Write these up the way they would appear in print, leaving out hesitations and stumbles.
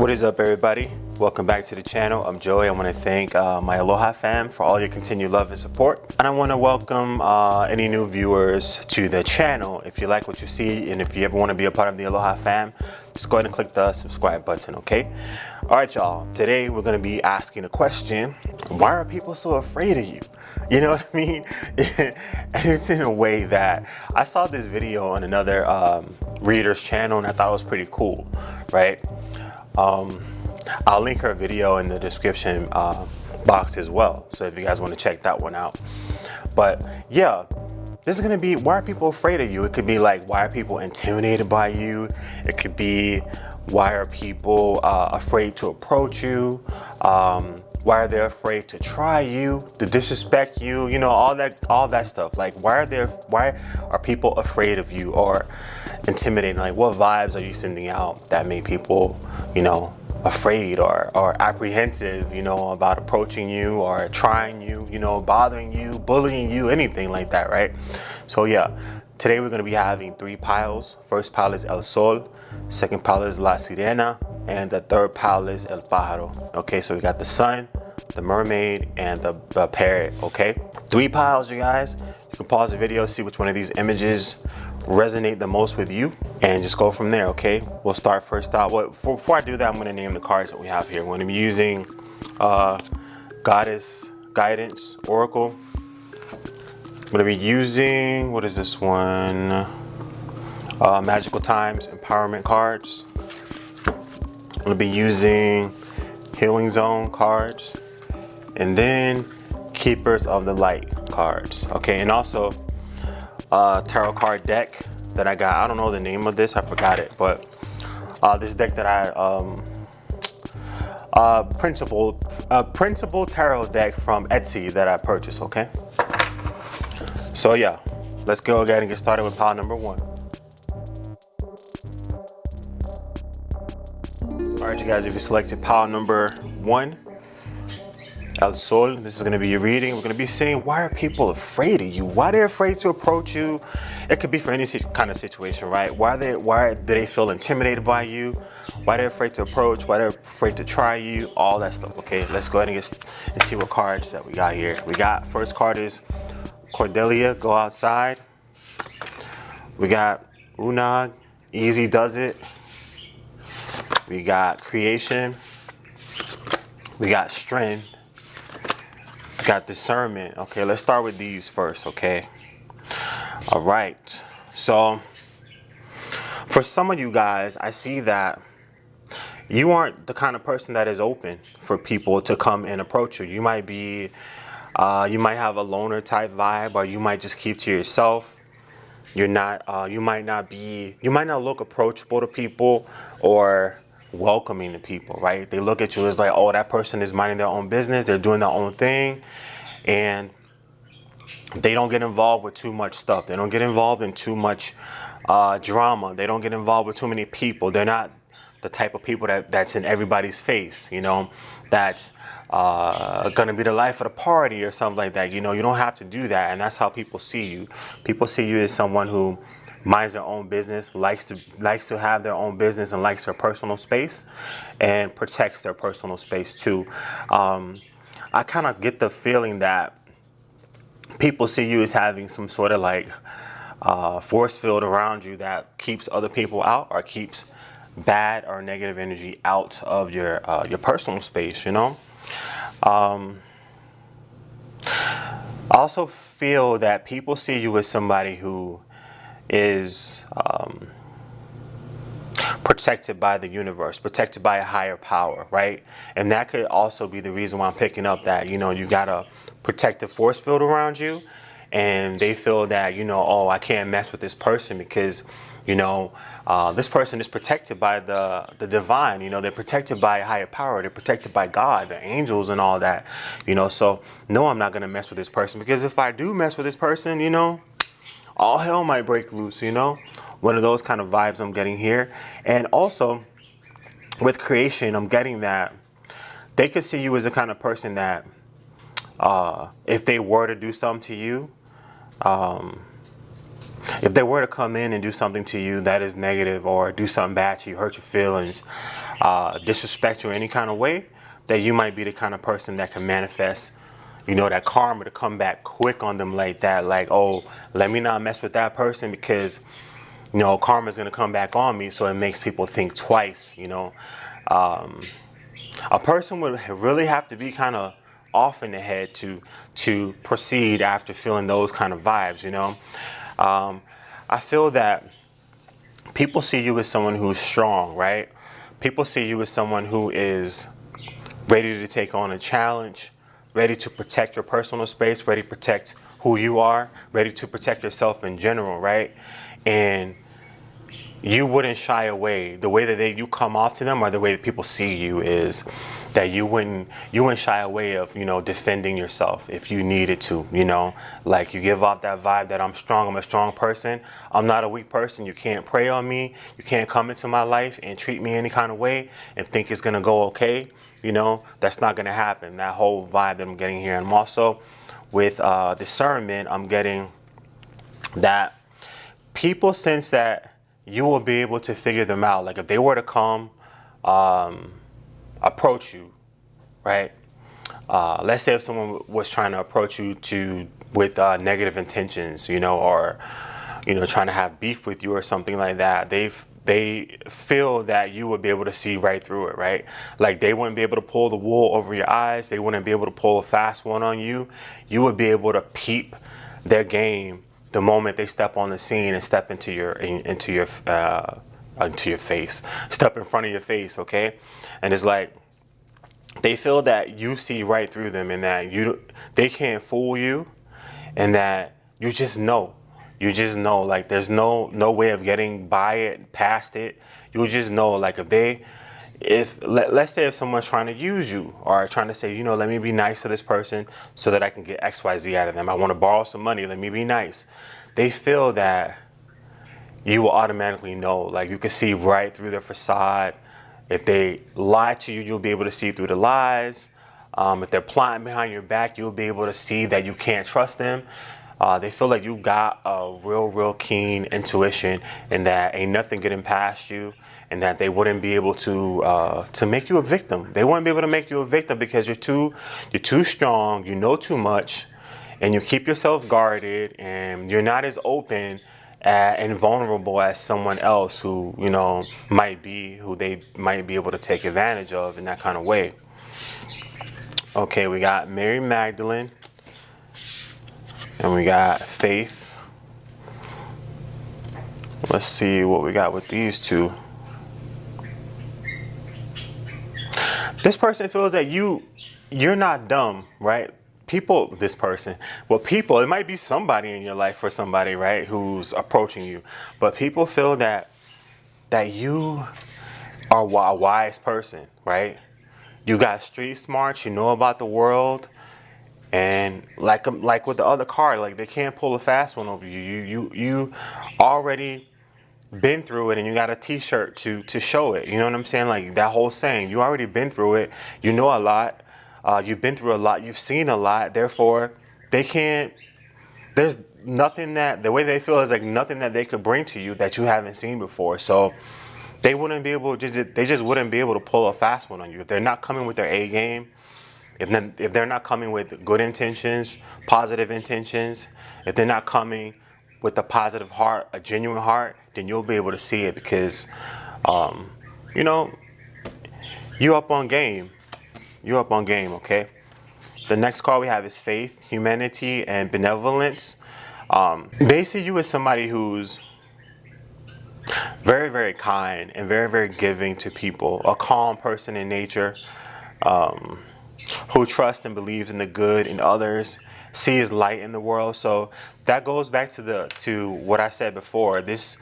What is up, everybody? Welcome back to the channel. I'm Joey. I want to thank my Aloha fam for all your continued love and support. And I want to welcome any new viewers to the channel. If you like what you see and if you ever want to be a part of the Aloha fam, just go ahead and click the subscribe button, okay? All right, y'all. Today we're going to be asking a question. Why are people so afraid of you? You know what I mean? And it's in a way that I saw this video on another reader's channel and I thought it was pretty cool, right? I'll link her video in the description box as well, so if you guys want to check that one out. But yeah, this is gonna be, why are people afraid of you? It could be like, why are people intimidated by you? It could be, why are people afraid to approach you? Why are they afraid to try you, to disrespect you? You know, all that stuff. Like, why are people afraid of you or intimidating? Like, what vibes are you sending out that make people, you know, afraid or apprehensive, you know, about approaching you or trying you, you know, bothering you, bullying you, anything like that, right? So yeah, today we're going to be having 3 piles. First pile is El Sol, second pile is La Sirena, and the third pile is El Pajaro. Okay, so we got the sun, the mermaid, and the parrot. Okay, 3 piles, you guys. You can pause the video, see which one of these images resonate the most with you, and just go from there. Okay, we'll start first out. Before I do that, I'm going to name the cards that we have here. We're going to be using Goddess Guidance Oracle. I'm going to be using, what is this one? Magical Times Empowerment cards. I'm going to be using Healing Zone cards, and then Keepers of the Light cards. Okay, and also tarot card deck that I got. I don't know the name of this, I forgot it, but this deck that I principal tarot deck from Etsy that I purchased. Okay, so yeah, let's go ahead and get started with pile number 1. All right, you guys, if you selected pile number 1, El Sol, this is going to be your reading. We're going to be saying, why are people afraid of you? Why they're afraid to approach you? It could be for any kind of situation, right? Why do they feel intimidated by you? Why they're afraid to approach? Why they're afraid to try you? All that stuff. Okay, let's go ahead and see what cards that we got here. We got, first card is Cordelia, Go Outside. We got Unag, Easy Does It. We got Creation. We got Strength. We got Discernment. Okay, let's start with these first, okay? All right. So, for some of you guys, I see that you aren't the kind of person that is open for people to come and approach you. You might be, you might have a loner type vibe, or you might just keep to yourself. You're not, you might not look approachable to people or welcoming to people, right? They look at you as like, oh, that person is minding their own business, they're doing their own thing, and they don't get involved with too much stuff. They don't get involved in too much drama. They don't get involved with too many people. They're not the type of people that's in everybody's face, you know, that's gonna be the life of the party or something like that. You know, you don't have to do that, and that's how people see you. People see you as someone who minds their own business, likes to have their own business, and likes their personal space, and protects their personal space too. I kind of get the feeling that people see you as having some sort of like force field around you that keeps other people out, or keeps bad or negative energy out of your personal space, you know. I also feel that people see you as somebody who is protected by the universe, protected by a higher power, right? And that could also be the reason why I'm picking up that, you know, you got a protective force field around you, and they feel that, you know, oh, I can't mess with this person because, you know, this person is protected by the divine, you know, they're protected by a higher power, they're protected by God, the angels and all that, you know, so no, I'm not going to mess with this person, because if I do mess with this person, you know, all hell might break loose, you know. One of those kind of vibes I'm getting here. And also with Creation, I'm getting that they could see you as the kind of person that if they were to do something to you, if they were to come in and do something to you that is negative, or do something bad to you, hurt your feelings, disrespect you in any kind of way, that you might be the kind of person that can manifest, that karma to come back quick on them like that. Like, oh, let me not mess with that person because, karma is going to come back on me. So it makes people think twice, A person would really have to be kind of off in the head to proceed after feeling those kind of vibes, I feel that people see you as someone who's strong, right? People see you as someone who is ready to take on a challenge, ready to protect your personal space, ready to protect who you are, ready to protect yourself in general, right? And you wouldn't shy away. The way that you come off to them, or the way that people see you, is that you wouldn't shy away of, defending yourself if you needed to, like you give off that vibe that I'm strong, I'm a strong person, I'm not a weak person, you can't prey on me, you can't come into my life and treat me any kind of way and think it's gonna go okay, that's not gonna happen. That whole vibe that I'm getting here. And I'm also, with discernment, I'm getting that people sense that you will be able to figure them out. Like if they were to come, approach you, right? Let's say if someone was trying to approach you with negative intentions, or trying to have beef with you or something like that, they feel that you would be able to see right through it, right? Like they wouldn't be able to pull the wool over your eyes. They wouldn't be able to pull a fast one on you. You would be able to peep their game the moment they step on the scene and step into your face, step in front of your face, okay? And it's like they feel that you see right through them, and that they can't fool you, and that you just know, like there's no way of getting by it, past it. You just know, like let's say if someone's trying to use you, or trying to say, let me be nice to this person so that I can get XYZ out of them. I want to borrow some money, let me be nice. They feel that you will automatically know, like you can see right through their facade. If they lie to you, you'll be able to see through the lies. If they're plotting behind your back, you'll be able to see that you can't trust them. They feel like you got a real keen intuition, and that ain't nothing getting past you, and that they wouldn't be able to make you a victim. They wouldn't be able to make you a victim because you're too strong, you know too much, and you keep yourself guarded, and you're not as open and vulnerable as someone else who they might be able to take advantage of in that kind of way. Okay, we got Mary Magdalene, and we got Faith. Let's see what we got with these two. This person feels that you're not dumb, right? It might be somebody in your life, for somebody, right, who's approaching you. But people feel that you are a wise person, right? You got street smarts, you know about the world. And like with the other card, like they can't pull a fast one over you. You already been through it, and you got a t-shirt to show it. You know what I'm saying? Like that whole saying, you already been through it. You know a lot. You've been through a lot. You've seen a lot. Therefore, there's nothing the way they feel is like nothing that they could bring to you that you haven't seen before. So they just wouldn't be able to pull a fast one on you. If they're not coming with their A game, if they're not coming with good intentions, positive intentions, if they're not coming with a positive heart, a genuine heart, then you'll be able to see it because, you up on game. You're up on game, okay? The next card we have is Faith, Humanity, and Benevolence. They see you as somebody who's very, very kind and very, very giving to people. A calm person in nature, who trusts and believes in the good in others, sees light in the world. So that goes back to what I said before. This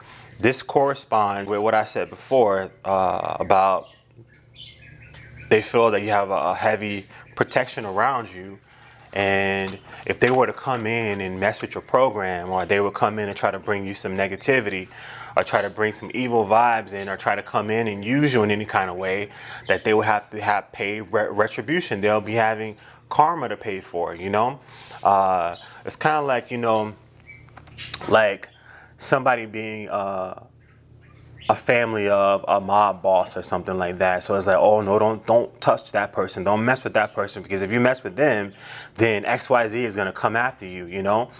corresponds with what I said before about they feel that you have a heavy protection around you, and if they were to come in and mess with your program, or they would come in and try to bring you some negativity, or try to bring some evil vibes in, or try to come in and use you in any kind of way, that they would have to pay retribution. They'll be having karma to pay for, It's kind of like, like somebody being a family of a mob boss or something like that. So it's like, oh no, don't touch that person. Don't mess with that person, because if you mess with them, then XYZ is gonna come after you, you know?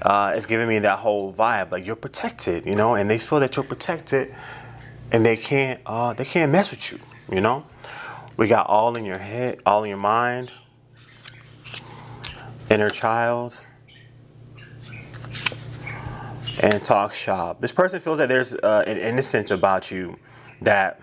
It's giving me that whole vibe, like you're protected, you know, and they feel that you're protected and they can't mess with you, you know? We got all in your head, all in your mind, inner child, and talk shop. This person feels that there's an innocence about you, that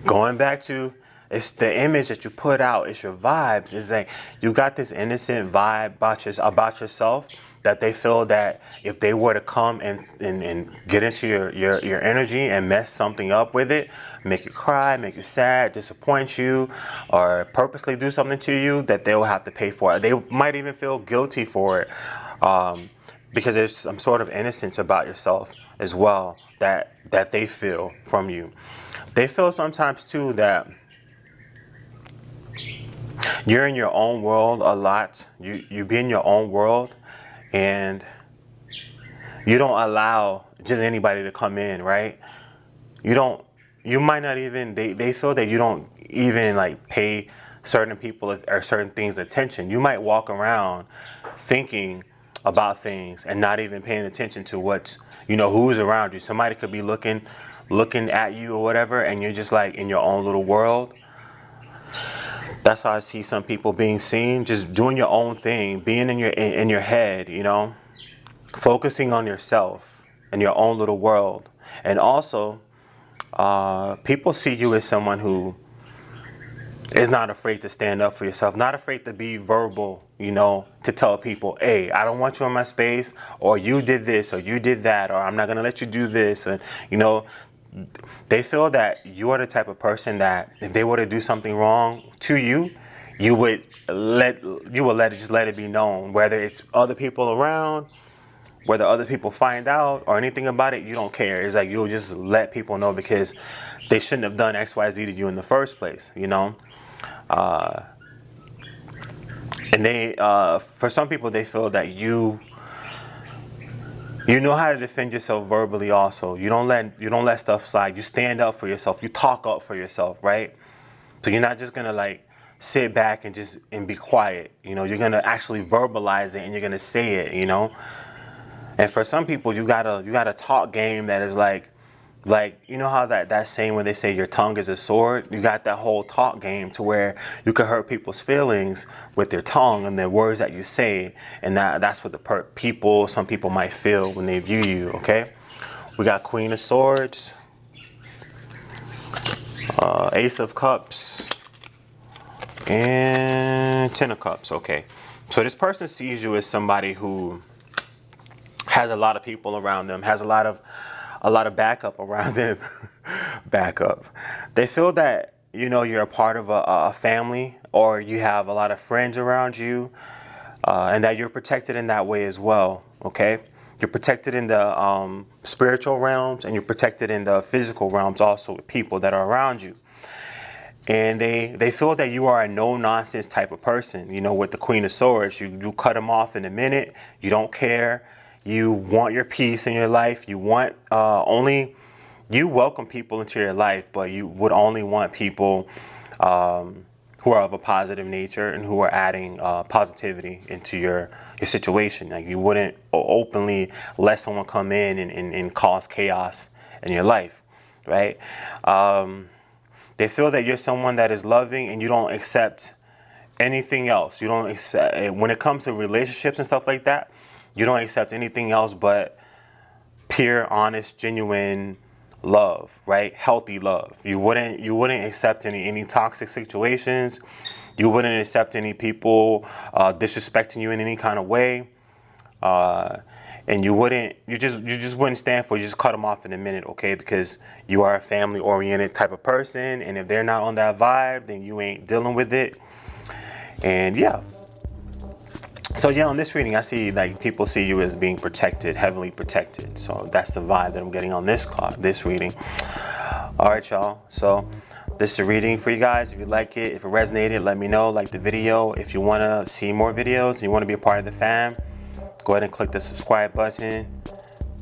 going back to, it's the image that you put out, it's your vibes. It's like you got this innocent vibe about yourself, that they feel that if they were to come and get into your energy and mess something up with it, make you cry, make you sad, disappoint you, or purposely do something to you, that they will have to pay for it. They might even feel guilty for it. Because there's some sort of innocence about yourself as well that they feel from you. They feel sometimes too that you're in your own world a lot. You be in your own world, and you don't allow just anybody to come in, right? You might not even, they feel that you don't even like pay certain people or certain things attention. You might walk around thinking about things and not even paying attention to what's, you know, who's around you. Somebody could be looking at you or whatever, and you're just like in your own little world. That's how I see some people being seen, just doing your own thing, being in your head, you know, focusing on yourself and your own little world. And also, people see you as someone who is not afraid to stand up for yourself, not afraid to be verbal, you know, to tell people, hey, I don't want you in my space, or you did this, or you did that, or I'm not going to let you do this. And, you know, they feel that you are the type of person that if they were to do something wrong to you, you would let it be known, whether it's other people around, whether other people find out or anything about it, you don't care. It's like you'll just let people know because they shouldn't have done XYZ to you in the first place, you know? And they, for some people, they feel that you know how to defend yourself verbally. Also, you don't let stuff slide. You stand up for yourself. You talk up for yourself, right? So you're not just gonna like sit back and be quiet. You know, you're gonna actually verbalize it and you're gonna say it. You know, and for some people, you got a talk game that is like you know how that saying when they say your tongue is a sword, you got that whole talk game to where you can hurt people's feelings with your tongue and the words that you say, and that's what some people might feel when they view you. Okay, we got Queen of Swords, Ace of Cups, and Ten of Cups. Okay, so this person sees you as somebody who has a lot of people around them, has a lot of backup around them. Backup. They feel that, you know, you're a part of a family, or you have a lot of friends around you, and that you're protected in that way as well. Okay, you're protected in the spiritual realms, and you're protected in the physical realms also with people that are around you. And they feel that you are a no-nonsense type of person. You know, with the Queen of Swords, you cut them off in a minute. You don't care. You want your peace in your life. You want you welcome people into your life, but you would only want people who are of a positive nature and who are adding positivity into your situation. Like you wouldn't openly let someone come in and cause chaos in your life, right? They feel that you're someone that is loving and you don't accept anything else. You don't accept, when it comes to relationships and stuff like that, you don't accept anything else but pure, honest, genuine love, right? Healthy love. You wouldn't accept any toxic situations. You wouldn't accept any people disrespecting you in any kind of way. And you just wouldn't stand for it. You just cut them off in a minute, okay? Because you are a family-oriented type of person, and if they're not on that vibe, then you ain't dealing with it. And yeah. So yeah, on this reading, I see like people see you as being protected, heavily protected. So that's the vibe that I'm getting on this reading. All right, y'all. So this is a reading for you guys. If you like it, if it resonated, let me know. Like the video. If you want to see more videos and you want to be a part of the fam, go ahead and click the subscribe button.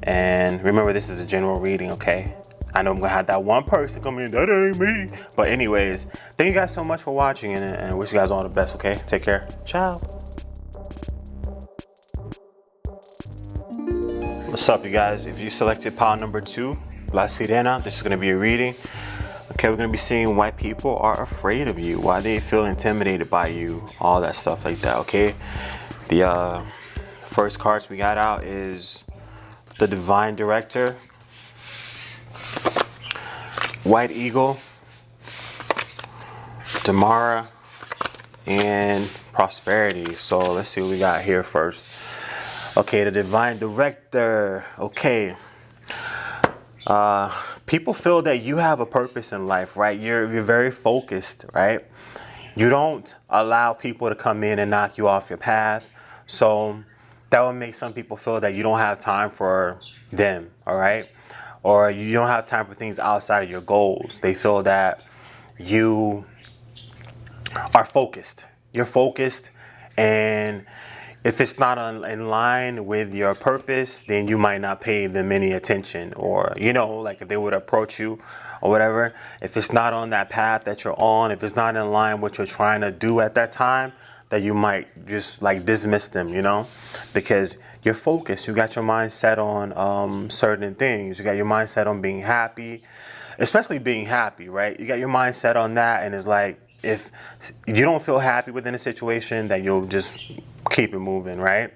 And remember, this is a general reading, okay? I know I'm gonna have that one person come in, that ain't me. But anyways, thank you guys so much for watching, and I wish you guys all the best, okay? Take care. Ciao. What's up, you guys? If you selected pile number 2, La Sirena, this is gonna be a reading. Okay, we're gonna be seeing why people are afraid of you, why they feel intimidated by you, all that stuff like that, okay? The first cards we got out is the Divine Director, White Eagle, Damara, and Prosperity. So let's see what we got here first. Okay, the Divine Director. Okay. People feel that you have a purpose in life, right? You're very focused, right? You don't allow people to come in and knock you off your path. So that would make some people feel that you don't have time for them, all right? Or you don't have time for things outside of your goals. They feel that you are focused. You're focused, and if it's not in line with your purpose, then you might not pay them any attention. Or, you know, like if they would approach you or whatever, if it's not on that path that you're on, if it's not in line with what you're trying to do at that time, that you might just like dismiss them, you know, because you're focused. You got your mind set on certain things. You got your mind set on being happy, especially being happy, right? You got your mind set on that, and it's like, if you don't feel happy within a situation, that you'll just keep it moving, right?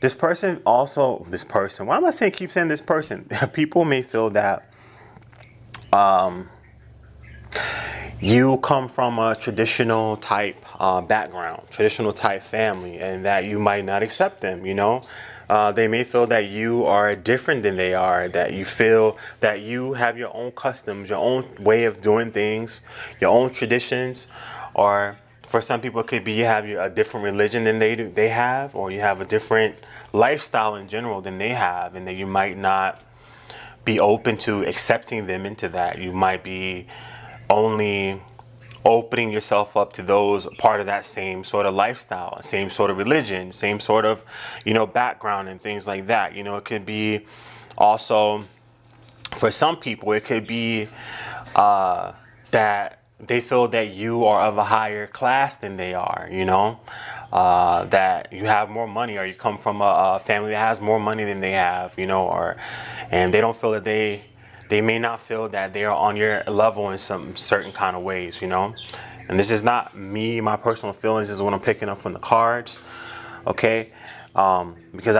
This person, why am I keep saying this person? People may feel that you come from a traditional type background, traditional type family, and that you might not accept them, you know? They may feel that you are different than they are, that you feel that you have your own customs, your own way of doing things, your own traditions, or for some people it could be you have a different religion than they have, or you have a different lifestyle in general than they have, and that you might not be open to accepting them into that. You might be only opening yourself up to those part of that same sort of lifestyle, same sort of religion, same sort of, you know, background and things like that. You know, it could be also, for some people, it could be that they feel that you are of a higher class than they are, you know, that you have more money, or you come from a family that has more money than they have, you know, and they don't feel that they may not feel that they are on your level in some certain kind of ways, you know. And this is not me, my personal feelings. This is what I'm picking up from the cards, okay? Because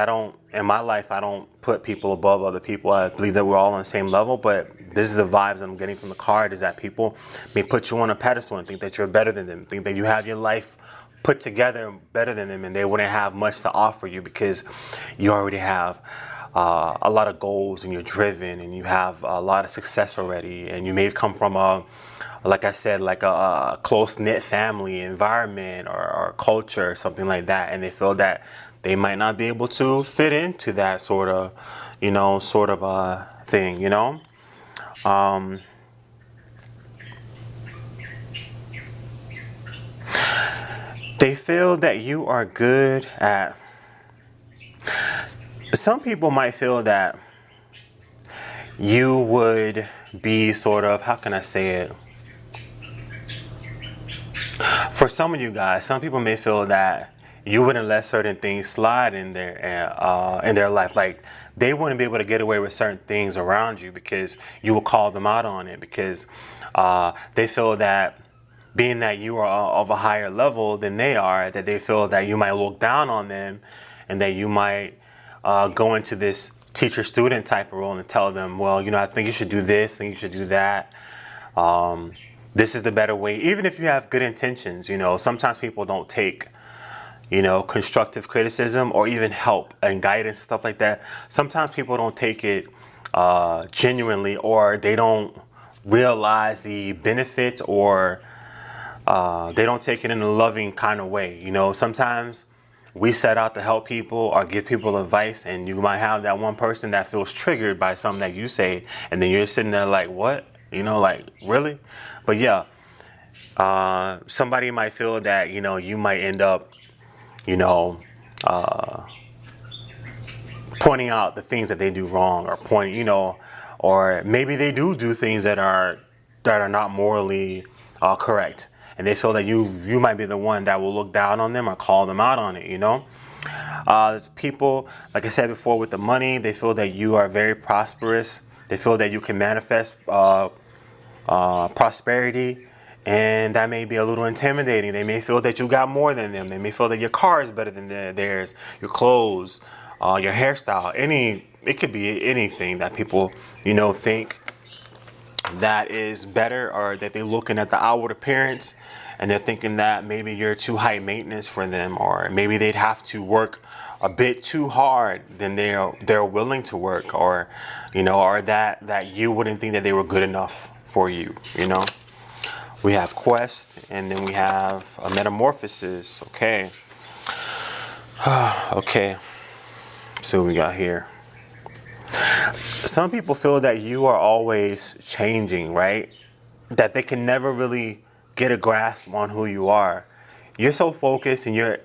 in my life, I don't put people above other people. I believe that we're all on the same level, but this is the vibes I'm getting from the card, is that people may put you on a pedestal and think that you're better than them, think that you have your life put together better than them, and they wouldn't have much to offer you because you already have a lot of goals, and you're driven, and you have a lot of success already, and you may come from like I said, like a close-knit family environment or culture or something like that, and they feel that they might not be able to fit into that sort of thing, you know. They feel that you are good at. Some people might feel that you would be sort of, how can I say it? For some of you guys, some people may feel that you wouldn't let certain things slide in their life. Like, they wouldn't be able to get away with certain things around you because you will call them out on it, because they feel that being that you are of a higher level than they are, that they feel that you might look down on them, and that you might go into this teacher-student type of role and tell them, well, you know, I think you should do this, I think you should do that. This is the better way. Even if you have good intentions, you know, sometimes people don't take, you know, constructive criticism or even help and guidance, stuff like that. Sometimes people don't take it genuinely, or they don't realize the benefits, or they don't take it in a loving kind of way. You know, sometimes we set out to help people or give people advice, and you might have that one person that feels triggered by something that you say, and then you're sitting there like, what? You know, like, really? But yeah, somebody might feel that, you know, you might end up, you know, pointing out the things that they do wrong, or pointing, you know, or maybe they do things that are not morally correct, and they feel that you might be the one that will look down on them or call them out on it, you know. There's people, like I said before, with the money, they feel that you are very prosperous. They feel that you can manifest prosperity, and that may be a little intimidating. They may feel that you got more than them. They may feel that your car is better than theirs, your clothes, your hairstyle. It could be anything that people, you know, think that is better, or that they're looking at the outward appearance and they're thinking that maybe you're too high maintenance for them, or maybe they'd have to work a bit too hard than they're willing to work, or, you know, or that you wouldn't think that they were good enough for you, you know. We have quest, and then we have a metamorphosis. Okay. Okay. So we got here. Some people feel that you are always changing, right? That they can never really get a grasp on who you are. You're so focused, and you're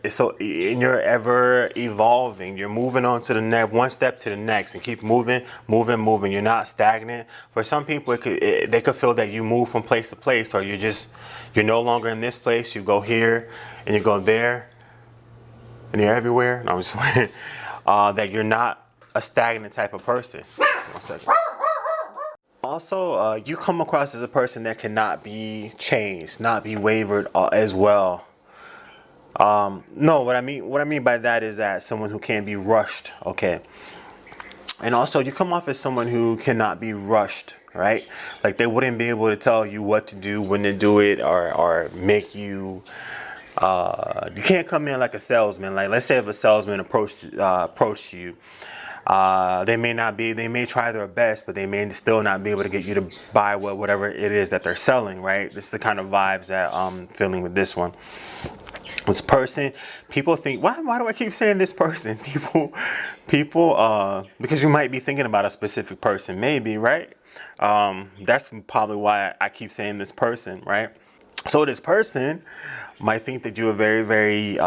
ever evolving. You're moving on to the next, one step to the next, and keep moving. You're not stagnant. For some people, they could feel that you move from place to place, or you're no longer in this place. You go here and you go there, and you're everywhere. No, I'm just playing. That you're not a stagnant type of person. 1 second. Also, you come across as a person that cannot be changed, not be wavered as well. No, what I mean by that is that someone who can't be rushed. Okay. And also, you come off as someone who cannot be rushed, right? Like, they wouldn't be able to tell you what to do, when to do it, or make you. You can't come in like a salesman. Like, let's say if a salesman approached you. They may try their best, but they may still not be able to get you to buy whatever it is that they're selling, right? This is the kind of vibes that I'm feeling with this one. This person, people think, why do I keep saying this person? People, because you might be thinking about a specific person, maybe, right? That's probably why I keep saying this person, right? So this person might think that you are very, very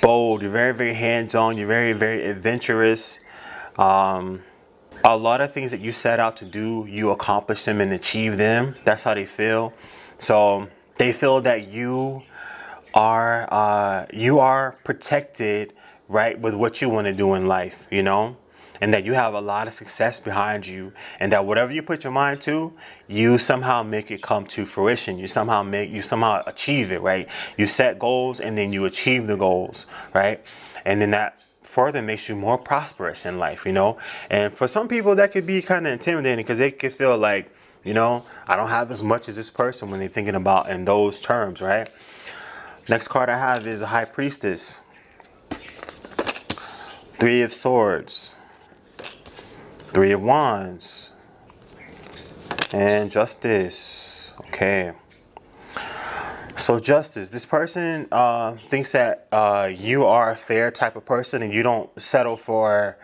bold. You're very, very hands-on. You're very, very adventurous. A lot of things that you set out to do, you accomplish them and achieve them. That's how they feel. So they feel that you are protected, right, with what you want to do in life, you know, and that you have a lot of success behind you, and that whatever you put your mind to, you somehow make it come to fruition. You somehow achieve it, right? You set goals and then you achieve the goals, right? And then that further makes you more prosperous in life, you know. And for some people, that could be kind of intimidating, because they could feel like, you know, I don't have as much as this person, when they're thinking about in those terms, right? Next card I have is a High Priestess. 3 of Swords. 3 of Wands. And Justice. Okay. So Justice, this person thinks that you are a fair type of person, and you don't settle for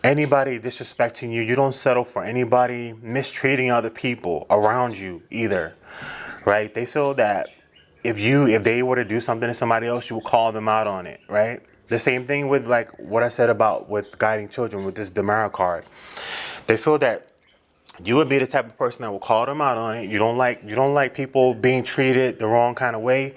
anybody disrespecting you. You don't settle for anybody mistreating other people around you either, right? They feel that if they were to do something to somebody else, you will call them out on it, right? The same thing with, like, what I said about with guiding children with this Demara card. They feel that you would be the type of person that will call them out on it. You don't like people being treated the wrong kind of way.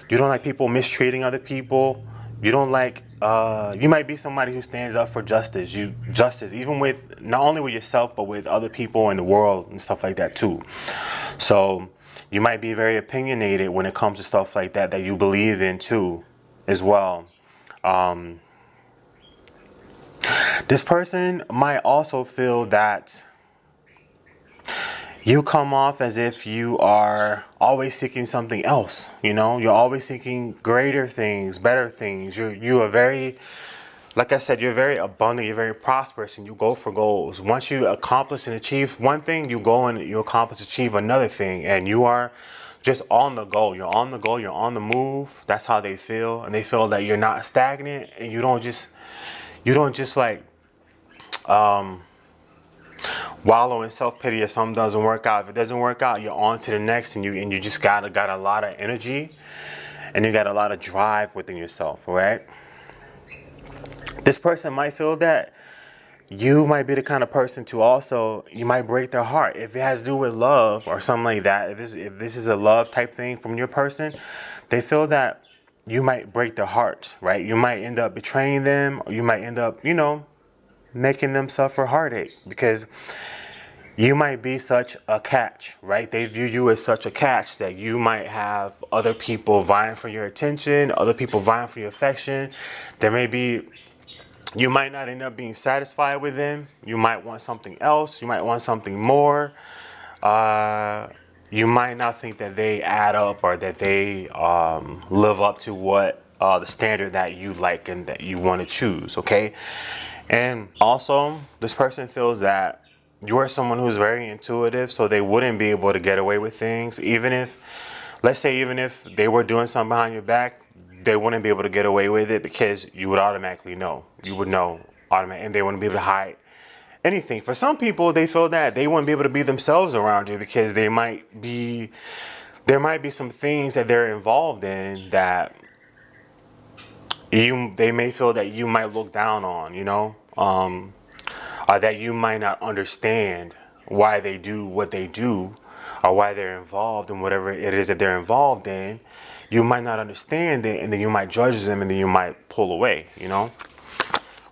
You don't like people mistreating other people. You don't like you might be somebody who stands up for justice. Justice, even with not only with yourself, but with other people in the world and stuff like that too. So you might be very opinionated when it comes to stuff like that you believe in too, as well. This person might also feel that you come off as if you are always seeking something else. You know, you're always seeking greater things, better things. You are very, like I said, you're very abundant, you're very prosperous, and you go for goals. Once you accomplish and achieve one thing, you go and you accomplish, achieve another thing, and you are just on the go. You're on the go, you're on the move. That's how they feel. And they feel that you're not stagnant, and you don't just like wallow in self-pity if something doesn't work out. If it doesn't work out, you're on to the next, and you just got a lot of energy, and you got a lot of drive within yourself, right? This person might feel that you might be the kind of person to also, you might break their heart. If it has to do with love or something like that, if this is a love type thing from your person, they feel that you might break their heart, right? You might end up betraying them, or you might end up, you know, making them suffer heartache because you might be such a catch, right? They view you as such a catch that you might have other people vying for your attention, other people vying for your affection. There may be, you might not end up being satisfied with them. You might want something else. You might want something more. You might not think that they add up or that they live up to what the standard that you like and that you want to choose, okay? And also, this person feels that you are someone who's very intuitive, so they wouldn't be able to get away with things. Even if, let's say, even if they were doing something behind your back, they wouldn't be able to get away with it because you would automatically know. You would know automatically, and they wouldn't be able to hide anything. For some people, they feel that they wouldn't be able to be themselves around you because there might be some things that they're involved in that they may feel that you might look down on, you know, or that you might not understand why they do what they do or why they're involved in whatever it is that they're involved in. You might not understand it, and then you might judge them, and then you might pull away, you know.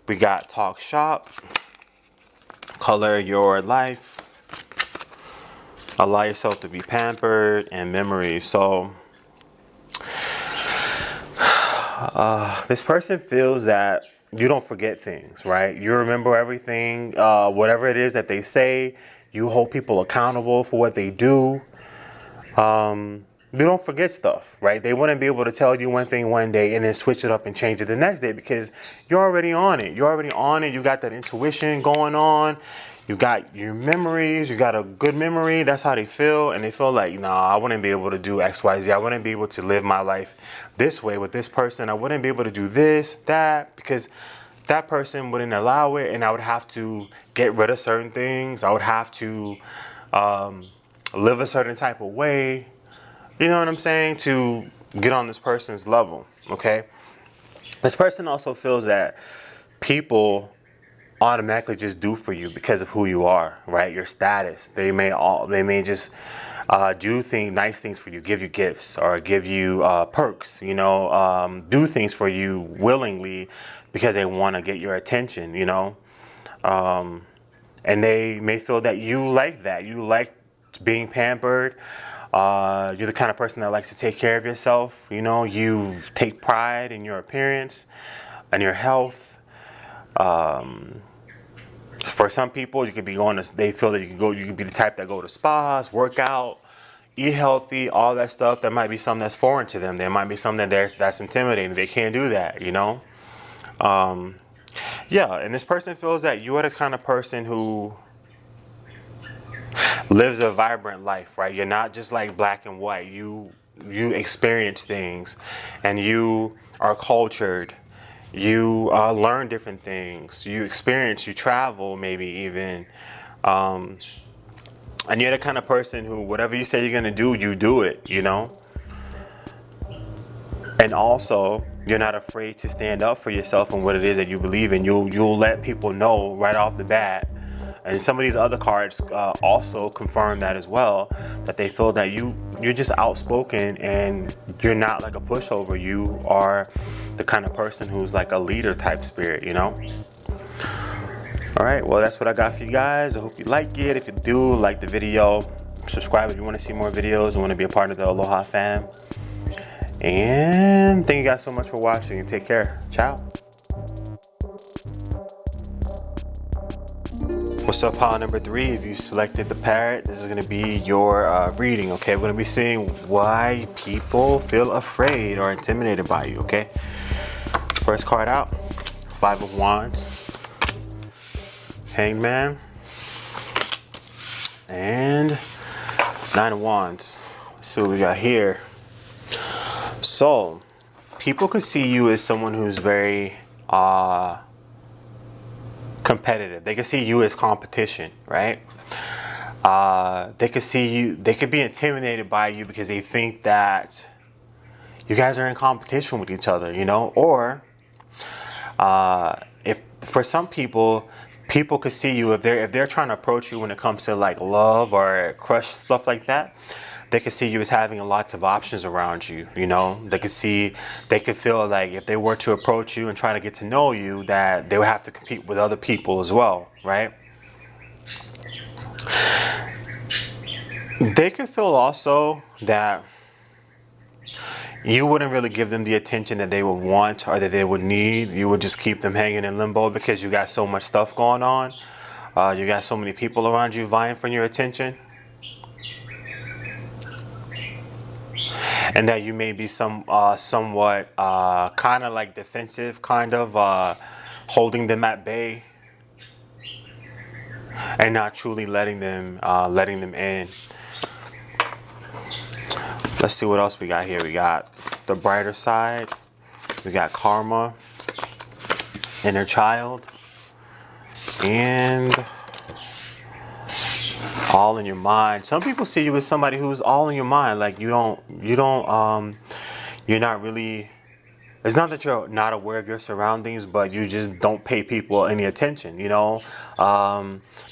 We got talk shop, color your life, allow yourself to be pampered, and memory. So this person feels that you don't forget things, right? You remember everything, whatever it is that they say. You hold people accountable for what they do. You don't forget stuff, right? They wouldn't be able to tell you one thing one day and then switch it up and change it the next day because you're already on it. You're already on it. You got that intuition going on. You got your memories. You got a good memory. That's how they feel. And they feel like, nah, I wouldn't be able to do X, Y, Z. I wouldn't be able to live my life this way with this person. I wouldn't be able to do this, that, because that person wouldn't allow it. And I would have to get rid of certain things. I would have to live a certain type of way. You know what I'm saying? To get on this person's level, okay? This person also feels that people automatically just do for you because of who you are, right? Your status. They may just do nice things for you, give you gifts or give you perks, you know, do things for you willingly because they want to get your attention, you know. And they may feel that you like that. You like being pampered. You're the kind of person that likes to take care of yourself. You know, you take pride in your appearance and your health. For some people, you could be they feel that you could be the type that go to spas, work out, eat healthy, all that stuff. That might be something that's foreign to them. There might be something that's intimidating. They can't do that, you know? Yeah, and this person feels that you are the kind of person who lives a vibrant life, right? You're not just like black and white. You experience things, and you are cultured. You learn different things. You experience. You travel, maybe even. And you're the kind of person who, whatever you say you're gonna do, you do it. You know. And also, you're not afraid to stand up for yourself and what it is that you believe in. You'll let people know right off the bat. And some of these other cards also confirm that as well, that they feel that you're just outspoken and you're not like a pushover. You are the kind of person who's like a leader type spirit, you know? All right, well, that's what I got for you guys. I hope you like it. If you do, like the video, subscribe if you want to see more videos and want to be a part of the Aloha fam. And thank you guys so much for watching and take care. Ciao. What's up, pile number 3? If you selected the parrot, this is going to be your reading, okay? We're going to be seeing why people feel afraid or intimidated by you, okay? First card out, 5 of Wands, Hanged Man, and 9 of Wands. Let's see what we got here. So, people can see you as someone who's very competitive. They can see you as competition, right? They could see you, they could be intimidated by you because they think that you guys are in competition with each other, you know? Or for some people, people could see you if they're trying to approach you when it comes to like love or crush stuff like that. They could see you as having lots of options around you. You know, they could feel like if they were to approach you and try to get to know you, that they would have to compete with other people as well, right? They could feel also that you wouldn't really give them the attention that they would want or that they would need. You would just keep them hanging in limbo because you got so much stuff going on. You got so many people around you vying for your attention. And that you may be somewhat kind of like defensive, kind of holding them at bay and not truly letting them in. Let's see what else we got here. We got the brighter side. We got karma, inner child, and all in your mind. Some people see you as somebody who's all in your mind. Like you're not really, it's not that you're not aware of your surroundings, but you just don't pay people any attention, you know?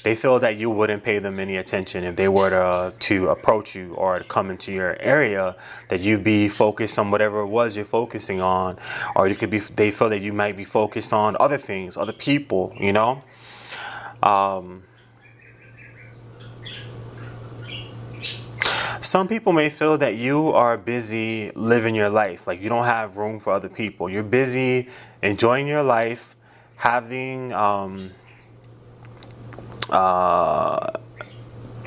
They feel that you wouldn't pay them any attention if they were to approach you or to come into your area, that you'd be focused on whatever it was you're focusing on, or they feel that you might be focused on other things, other people, you know? Some people may feel that you are busy living your life, like you don't have room for other people. You're busy enjoying your life, having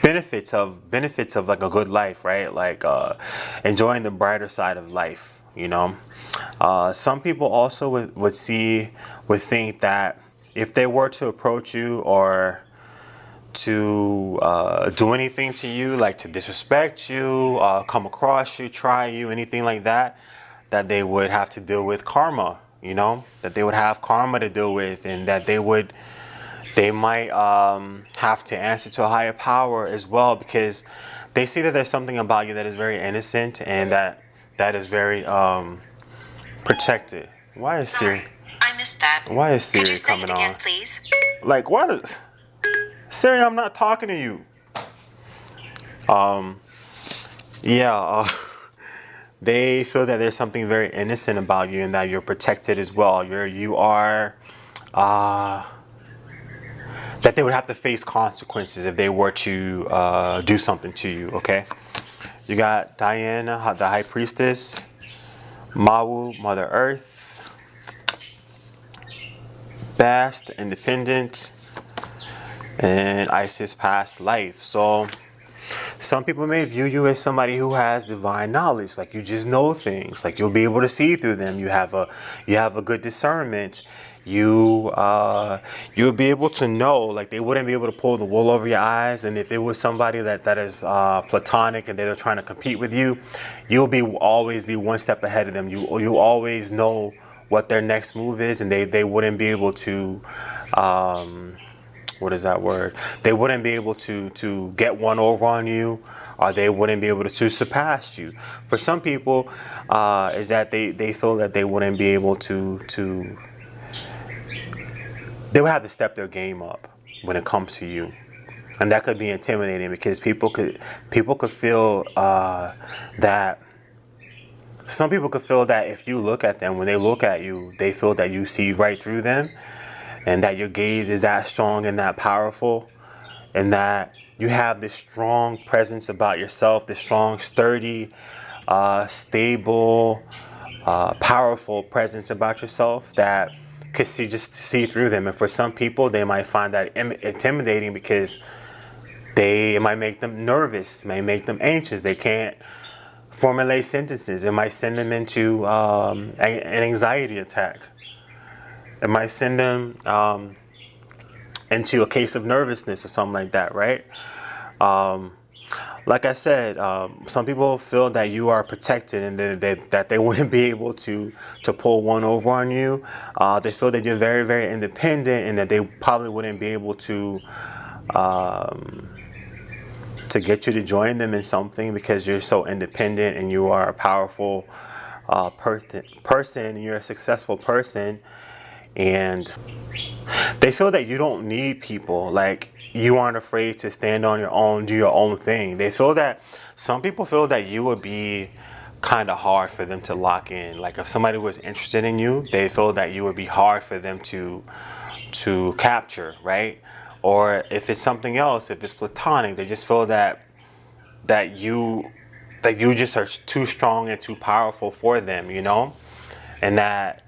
benefits of like a good life, right? Like enjoying the brighter side of life, you know. Some people also would think that if they were to approach you or to do anything to you, like to disrespect you, come across you, try you, anything like that, that they would have to deal with karma, you know, that they would have karma to deal with, and that they might have to answer to a higher power as well, because they see that there's something about you that is very innocent and that is very protected. Why is Siri? I missed that. Why is Siri Could you say coming it again, on? please? Like, what is Siri? I'm not talking to you. They feel that there's something very innocent about you and that you're protected as well. You are that they would have to face consequences if they were to do something to you. Okay, you got Diana, the High Priestess, Mawu, Mother Earth, Bast, Independent, and Isis, Past Life. So some people may view you as somebody who has divine knowledge, like you just know things, like you'll be able to see through them. You have a good discernment. You'll be able to know, like they wouldn't be able to pull the wool over your eyes. And if it was somebody that is platonic and they're trying to compete with you, you'll always be one step ahead of them. You always know what their next move is, and they wouldn't be able to what is that word? They wouldn't be able to get one over on you, or they wouldn't be able to surpass you. For some people, is that they feel that they wouldn't be able to they would have to step their game up when it comes to you. And that could be intimidating, because people could feel that some people could feel that if you look at them, when they look at you, they feel that you see right through them, and that your gaze is that strong and that powerful, and that you have this strong presence about yourself, this strong, sturdy, stable, powerful presence about yourself that could just see through them. And for some people, they might find that intimidating, because it might make them nervous, may make them anxious. They can't formulate sentences. It might send them into an anxiety attack. It might send them into a case of nervousness or something like that, right? Like I said, some people feel that you are protected, and that they wouldn't be able to pull one over on you. They feel that you're very, very independent, and that they probably wouldn't be able to get you to join them in something, because you're so independent and you are a powerful person, and you're a successful person. And they feel that you don't need people. Like, you aren't afraid to stand on your own, do your own thing. They feel that, some people feel that you would be kind of hard for them to lock in. Like, if somebody was interested in you, they feel that you would be hard for them to capture, right? Or if it's something else, if it's platonic, they just feel that you just are too strong and too powerful for them, you know? And that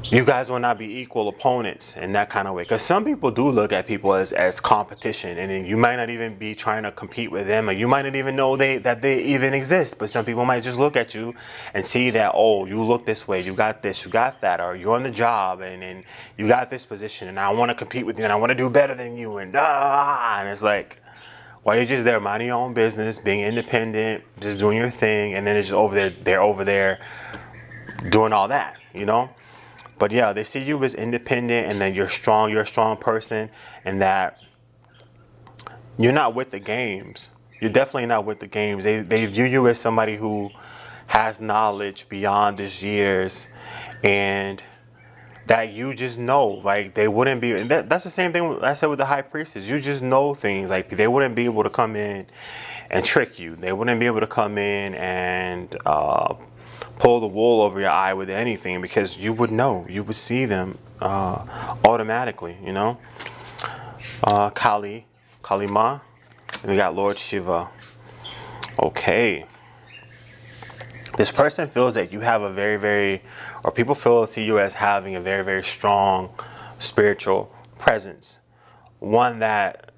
you guys will not be equal opponents in that kind of way. Because some people do look at people as competition, and then you might not even be trying to compete with them, or you might not even know that they even exist. But some people might just look at you and see that, oh, you look this way, you got this, you got that, or you're on the job and you got this position, and I want to compete with you, and I want to do better than you, and it's like, while you're just there minding your own business, being independent, just doing your thing, and then it's just they're over there doing all that, you know? But yeah, they see you as independent, and that you're strong, you're a strong person, and that you're not with the games. You're definitely not with the games. They view you as somebody who has knowledge beyond his years, and that you just know, like, they wouldn't be, and that's the same thing I said with the high priestess. You just know things, like, they wouldn't be able to come in and trick you. They wouldn't be able to come in and pull the wool over your eye with anything, because you would know, you would see them automatically, you know. Kalima, and we got Lord Shiva. Okay. This person feels that you have a very, or people see you as having a very strong spiritual presence. One that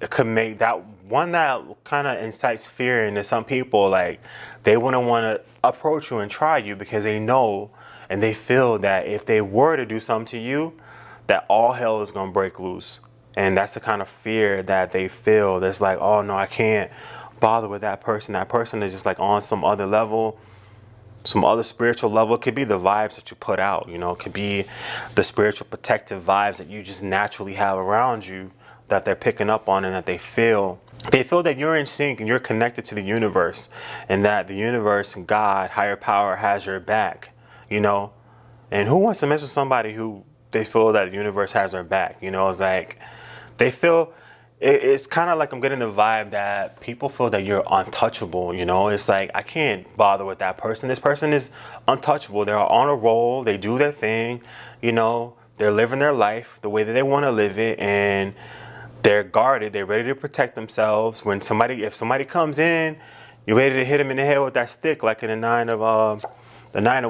could make that, one that kind of incites fear into some people. Like, they wouldn't want to approach you and try you, because they know and they feel that if they were to do something to you, that all hell is going to break loose. And that's the kind of fear that they feel. That's like, oh no, I can't bother with that person. That person is just like on some other level, some other spiritual level. It could be the vibes that you put out, you know. It could be the spiritual protective vibes that you just naturally have around you, that they're picking up on, and that they feel that you're in sync and you're connected to the universe, and that the universe and God, higher power, has your back, you know. And who wants to mess with somebody who they feel that the universe has their back? You know, it's like they feel, it's kind of like I'm getting the vibe that people feel that you're untouchable, you know. It's like, I can't bother with that person. This person is untouchable. They're on a roll. They do their thing, you know. They're living their life the way that they want to live it, and they're guarded. They're ready to protect themselves. If somebody comes in, you're ready to hit them in the head with that stick, like in the nine of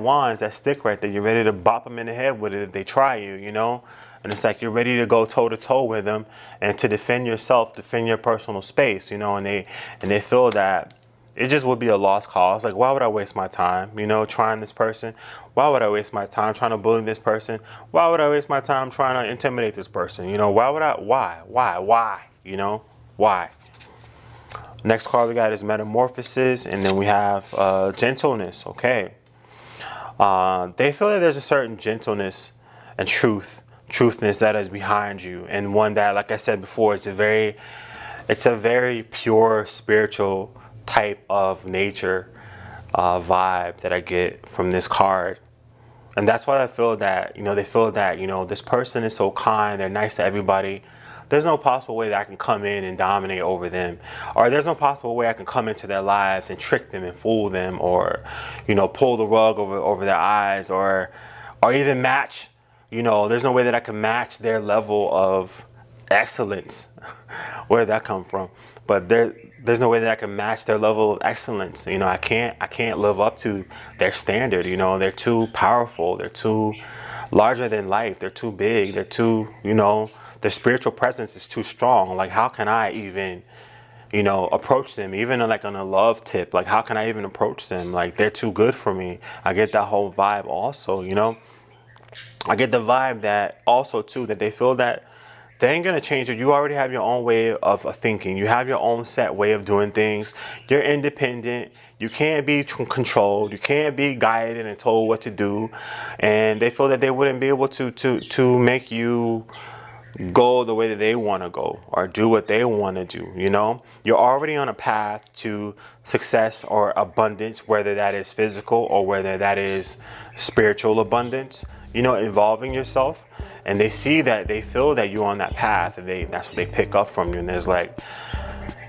wands, that stick right there. You're ready to bop them in the head with it if they try you, you know. And it's like you're ready to go toe to toe with them and to defend yourself, defend your personal space, you know. And they feel that it just would be a lost cause. Like, why would I waste my time, you know, trying this person? Why would I waste my time trying to bully this person? Why would I waste my time trying to intimidate this person? You know, why, you know, why? Next card we got is metamorphosis, and then we have gentleness. Okay. They feel that there's a certain gentleness and truthness that is behind you, and one that, like I said before, it's a very pure spiritual type of nature vibe that I get from this card. And that's why I feel that, you know, they feel that, you know, this person is so kind, they're nice to everybody. There's no possible way that I can come in and dominate over them, or there's no possible way I can come into their lives and trick them and fool them, or, you know, pull the rug over their eyes, or even match. You know, there's no way that I can match their level of excellence. Where did that come from? But there's no way that I can match their level of excellence. You know, I can't live up to their standard. You know, they're too powerful. They're too larger than life. They're too big. They're too, you know, their spiritual presence is too strong. Like, how can I even, you know, approach them? Even like on a love tip, like, how can I even approach them? Like, they're too good for me. I get that whole vibe also, you know. I get the vibe that also too, that they feel that they ain't gonna change it. You already have your own way of thinking. You have your own set way of doing things. You're independent. You can't be controlled. You can't be guided and told what to do. And they feel that they wouldn't be able to make you go the way that they want to go or do what they want to do. You know, you're already on a path to success or abundance, whether that is physical or whether that is spiritual abundance, you know, involving yourself. And they see that, they feel that you're on that path, and that's what they pick up from you. And there's like,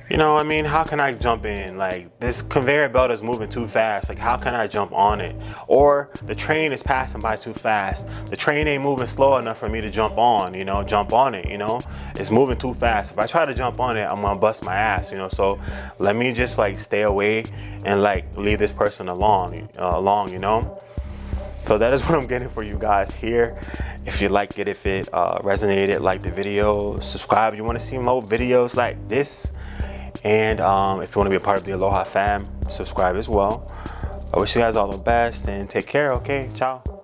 you know, I mean, how can I jump in? Like, this conveyor belt is moving too fast. Like, how can I jump on it? Or the train is passing by too fast. The train ain't moving slow enough for me to jump on, you know, jump on it, you know? It's moving too fast. If I try to jump on it, I'm gonna bust my ass, you know? So let me just like stay away and like leave this person along, you know? So that is what I'm getting for you guys here. If you like it, if it resonated, like the video, subscribe. You wanna see more videos like this. And if you want to be a part of the Aloha fam, subscribe as well. I wish you guys all the best and take care. Okay, ciao.